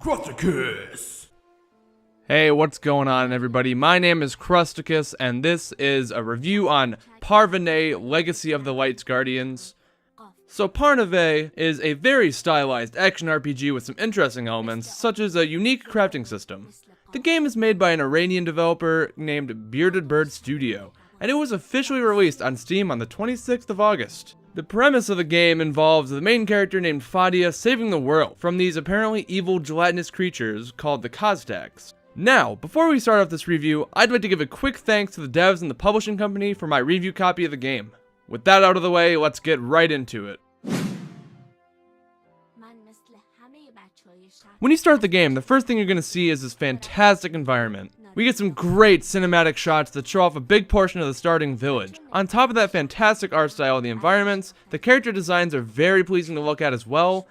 Crusticus! Hey, what's going on, everybody? My name is Crusticus, and this is a review on Parvaneh, Legacy of the Light's Guardians. So Parvaneh is a very stylized action RPG with some interesting elements, such as a unique crafting system. The game is made by an Iranian developer named Bearded Bird Studio, and it was officially released on Steam on the 26th of August. The premise of the game involves the main character named Fadia saving the world from these apparently evil gelatinous creatures called the Crusticus. Now, before we start off this review, I'd like to give a quick thanks to the devs and the publishing company for my review copy of the game. With that out of the way, let's get right into it. When you start the game, the first thing you're going to see is this fantastic environment. We get some great cinematic shots that show off a big portion of the starting village. On top of that fantastic art style of the environments, the character designs are very pleasing to look at as well,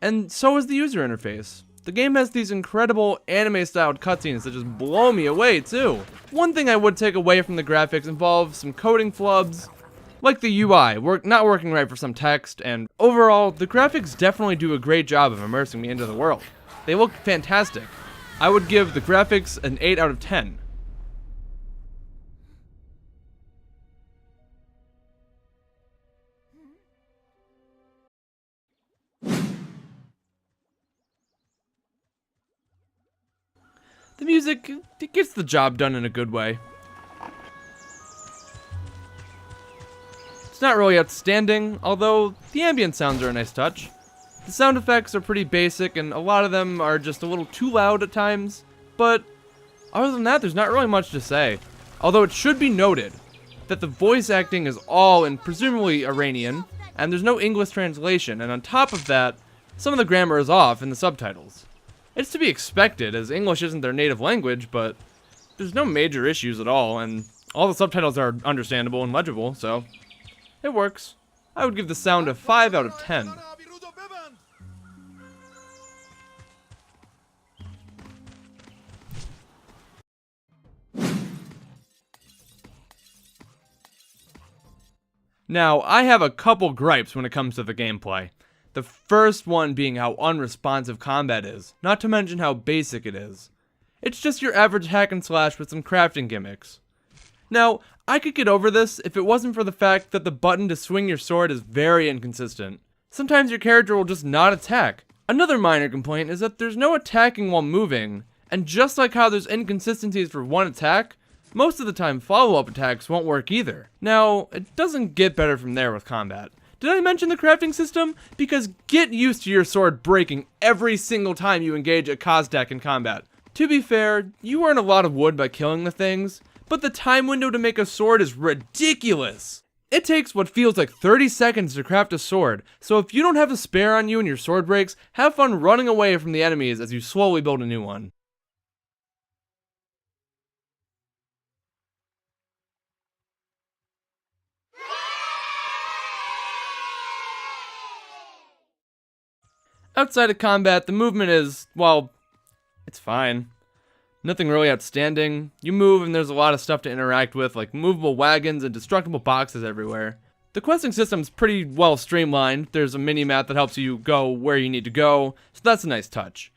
and so is the user interface. The game has these incredible anime-styled cutscenes that just blow me away too. One thing I would take away from the graphics involves some coding flubs, like the UI, not working right for some text, and overall, the graphics definitely do a great job of immersing me into the world. They look fantastic. I would give the graphics an 8 out of 10. The music, it gets the job done in a good way. It's not really outstanding, although the ambient sounds are a nice touch. The sound effects are pretty basic, and a lot of them are just a little too loud at times, but other than that, there's not really much to say. Although it should be noted that the voice acting is all in presumably Iranian, and there's no English translation, and on top of that, some of the grammar is off in the subtitles. It's to be expected, as English isn't their native language, but there's no major issues at all, and all the subtitles are understandable and legible, so it works. I would give the sound a 5 out of 10. Now, I have a couple gripes when it comes to the gameplay. The first one being how unresponsive combat is, not to mention how basic it is. It's just your average hack and slash with some crafting gimmicks. Now, I could get over this if it wasn't for the fact that the button to swing your sword is very inconsistent. Sometimes your character will just not attack. Another minor complaint is that there's no attacking while moving, and just like how there's inconsistencies for one attack, most of the time follow-up attacks won't work either. Now, it doesn't get better from there with combat. Did I mention the crafting system? Because get used to your sword breaking every single time you engage a Crusticus in combat. To be fair, you earn a lot of wood by killing the things, but the time window to make a sword is ridiculous. It takes what feels like 30 seconds to craft a sword, so if you don't have a spare on you and your sword breaks, have fun running away from the enemies as you slowly build a new one. Outside of combat, the movement is, well, it's fine. Nothing really outstanding. You move and there's a lot of stuff to interact with, like movable wagons and destructible boxes everywhere. The questing system's pretty well streamlined. There's a mini-map that helps you go where you need to go, so that's a nice touch.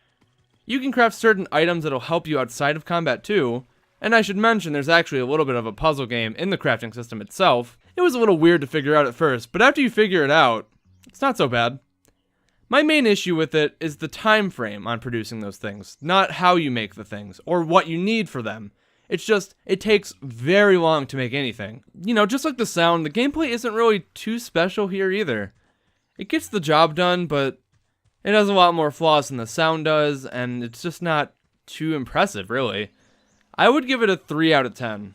You can craft certain items that'll help you outside of combat too, and I should mention there's actually a little bit of a puzzle game in the crafting system itself. It was a little weird to figure out at first, but after you figure it out, it's not so bad. My main issue with it is the time frame on producing those things, not how you make the things, or what you need for them. It's just, it takes very long to make anything. You know, just like the sound, the gameplay isn't really too special here either. It gets the job done, but it has a lot more flaws than the sound does, and it's just not too impressive, really. I would give it a 3 out of 10.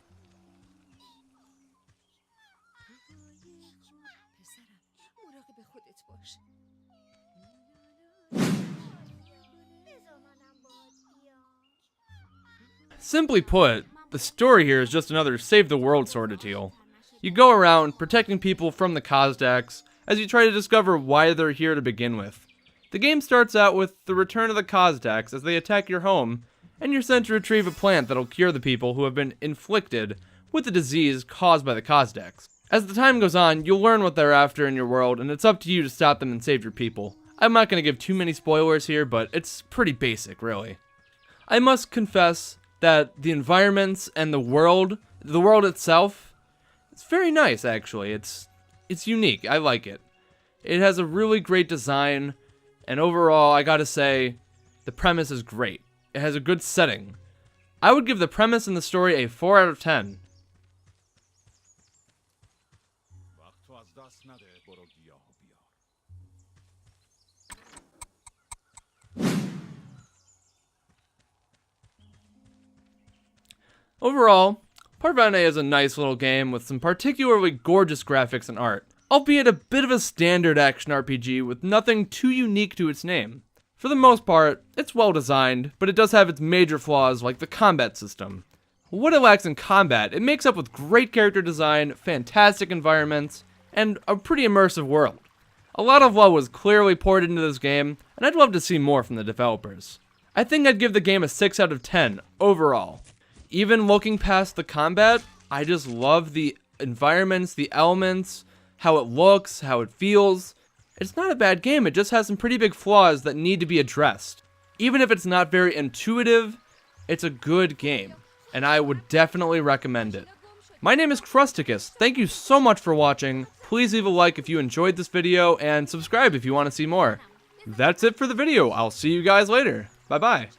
Simply put, the story here is just another save the world sort of deal. You go around protecting people from the Crusticus as you try to discover why they're here to begin with. The game starts out with the return of the Crusticus as they attack your home, and you're sent to retrieve a plant that'll cure the people who have been inflicted with the disease caused by the Crusticus. As the time goes on, you'll learn what they're after in your world, and it's up to you to stop them and save your people. I'm not going to give too many spoilers here, but it's pretty basic, really. I must confess that the environments and the world itself, it's very nice, actually. It's unique. I like it. It has a really great design, and overall, I gotta say, the premise is great. It has a good setting. I would give the premise and the story a 4 out of 10. Overall, Parvaneh is a nice little game with some particularly gorgeous graphics and art, albeit a bit of a standard action RPG with nothing too unique to its name. For the most part, it's well designed, but it does have its major flaws like the combat system. What it lacks in combat, it makes up with great character design, fantastic environments, and a pretty immersive world. A lot of love was clearly poured into this game, and I'd love to see more from the developers. I think I'd give the game a 6 out of 10 overall. Even looking past the combat, I just love the environments, the elements, how it looks, how it feels. It's not a bad game, it just has some pretty big flaws that need to be addressed. Even if it's not very intuitive, it's a good game, and I would definitely recommend it. My name is Crusticus, thank you so much for watching. Please leave a like if you enjoyed this video, and subscribe if you want to see more. That's it for the video, I'll see you guys later. Bye bye.